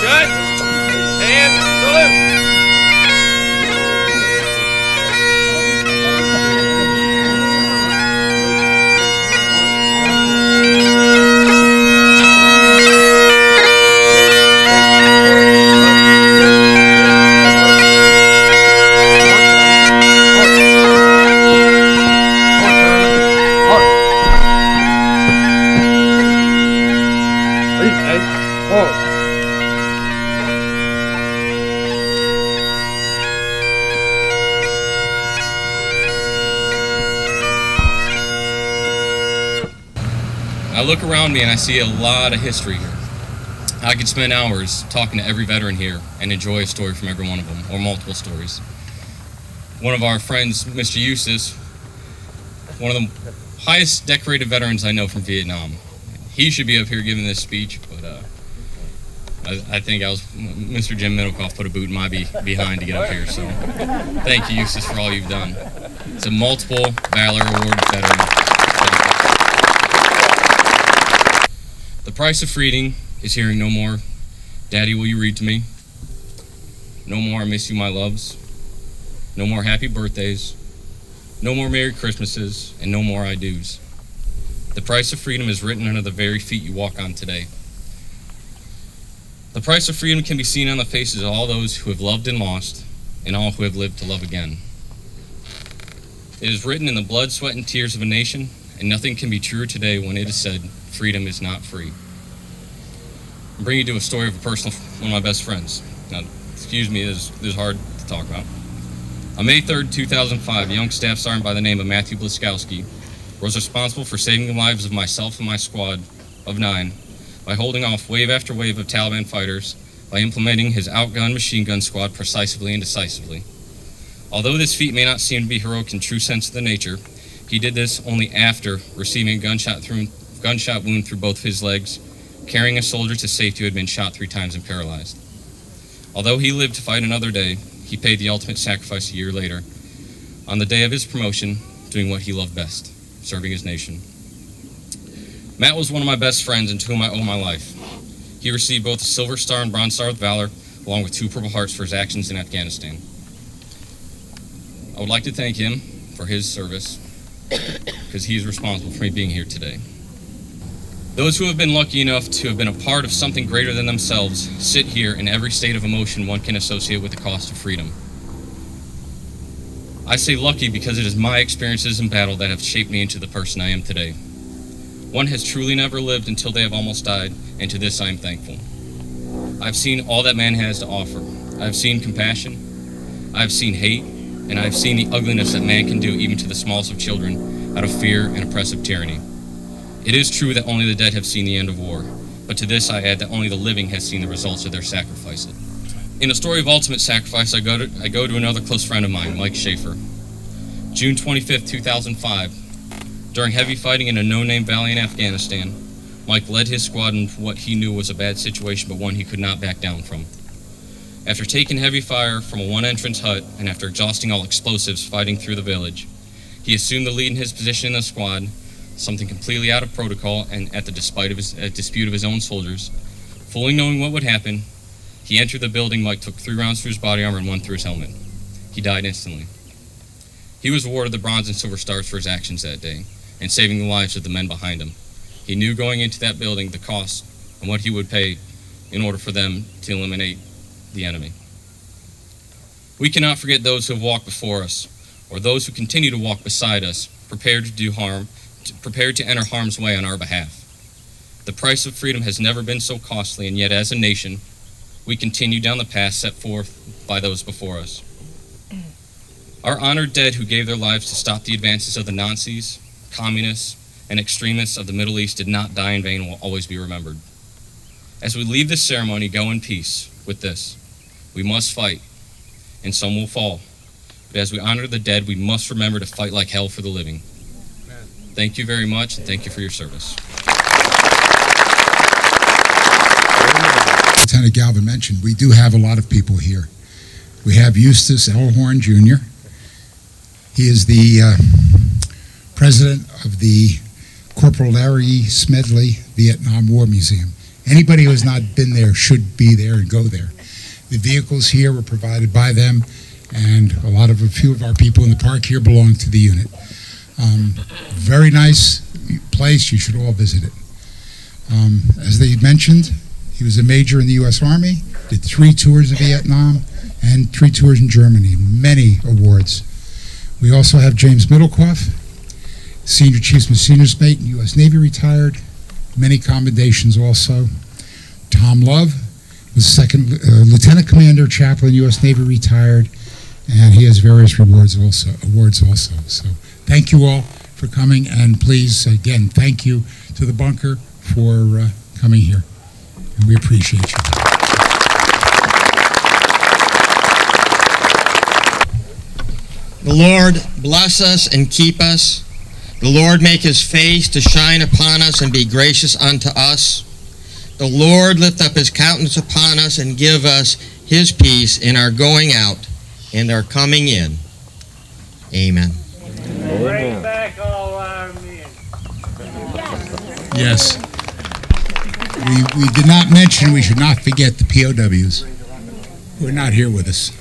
Good. And salute. I look around me and I see a lot of history here. I could spend hours talking to every veteran here and enjoy a story from every one of them, or multiple stories. One of our friends, Mr. Eustace, one of the highest decorated veterans I know from Vietnam. He should be up here giving this speech, but I think Mr. Jim Middlecoff put a boot in my behind to get up here, so thank you, Eustace, for all you've done. It's a multiple Valor Award veteran. The price of freedom is hearing no more, Daddy, will you read to me? No more I miss you, my loves. No more happy birthdays. No more Merry Christmases, and no more I do's. The price of freedom is written under the very feet you walk on today. The price of freedom can be seen on the faces of all those who have loved and lost, and all who have lived to love again. It is written in the blood, sweat, and tears of a nation, and nothing can be truer today when it is said, freedom is not free. I'm bringing you to a story of one of my best friends. Now, excuse me, this is hard to talk about. On May 3rd, 2005, a young staff sergeant by the name of Matthew Bliskowski was responsible for saving the lives of myself and my squad of 9 by holding off wave after wave of Taliban fighters by implementing his outgunned machine gun squad precisely and decisively. Although this feat may not seem to be heroic in true sense of the nature, he did this only after receiving a gunshot wound through both of his legs, carrying a soldier to safety who had been shot 3 times and paralyzed. Although he lived to fight another day, he paid the ultimate sacrifice a year later, on the day of his promotion, doing what he loved best, serving his nation. Matt was one of my best friends and to whom I owe my life. He received both a Silver Star and Bronze Star with Valor, along with 2 Purple Hearts for his actions in Afghanistan. I would like to thank him for his service, because he is responsible for me being here today. Those who have been lucky enough to have been a part of something greater than themselves sit here in every state of emotion one can associate with the cost of freedom. I say lucky because it is my experiences in battle that have shaped me into the person I am today. One has truly never lived until they have almost died, and to this I am thankful. I've seen all that man has to offer. I've seen compassion, I've seen hate, and I've seen the ugliness that man can do even to the smallest of children out of fear and oppressive tyranny. It is true that only the dead have seen the end of war, but to this I add that only the living has seen the results of their sacrifices. In a story of ultimate sacrifice, I go to another close friend of mine, Mike Schaefer. June 25th, 2005, during heavy fighting in a no-name valley in Afghanistan, Mike led his squad in what he knew was a bad situation, but one he could not back down from. After taking heavy fire from a one-entrance hut, and after exhausting all explosives fighting through the village, he assumed the lead in his position in the squad, something completely out of protocol and at the dispute of his own soldiers. Fully knowing what would happen, he entered the building. Mike took 3 rounds through his body armor and 1 through his helmet. He died instantly. He was awarded the Bronze and Silver Stars for his actions that day and saving the lives of the men behind him. He knew going into that building the cost and what he would pay in order for them to eliminate the enemy. We cannot forget those who have walked before us, or those who continue to walk beside us, prepared to enter harm's way on our behalf. The price of freedom has never been so costly, and yet as a nation, we continue down the path set forth by those before us. Our honored dead who gave their lives to stop the advances of the Nazis, communists, and extremists of the Middle East did not die in vain and will always be remembered. As we leave this ceremony, go in peace with this. We must fight, and some will fall. But as we honor the dead, we must remember to fight like hell for the living. Thank you very much, and thank you for your service. Lieutenant Galvin mentioned, we do have a lot of people here. We have Eustace Elhorn, Jr. He is the president of the Corporal Larry Smedley Vietnam War Museum Anybody who has not been there should be there and go there. The vehicles here were provided by them, and a few of our people in the park here belong to the unit. Very nice place. You should all visit it. As they mentioned, he was a major in the U.S. Army, did 3 tours of Vietnam, and 3 tours in Germany. Many awards. We also have James Middlecoff, Senior Chiefs and Seniors Mate in U.S. Navy, retired. Many commendations also. Tom Love was second Lieutenant Commander, Chaplain, U.S. Navy, retired, and he has various awards also. So thank you all for coming, and please, again, thank you to the bunker for coming here, and we appreciate you. The Lord bless us and keep us. The Lord make his face to shine upon us and be gracious unto us. The Lord lift up his countenance upon us and give us his peace in our going out and our coming in. Amen. Bring back all our men. Yes. We did not mention we should not forget the POWs who are not here with us.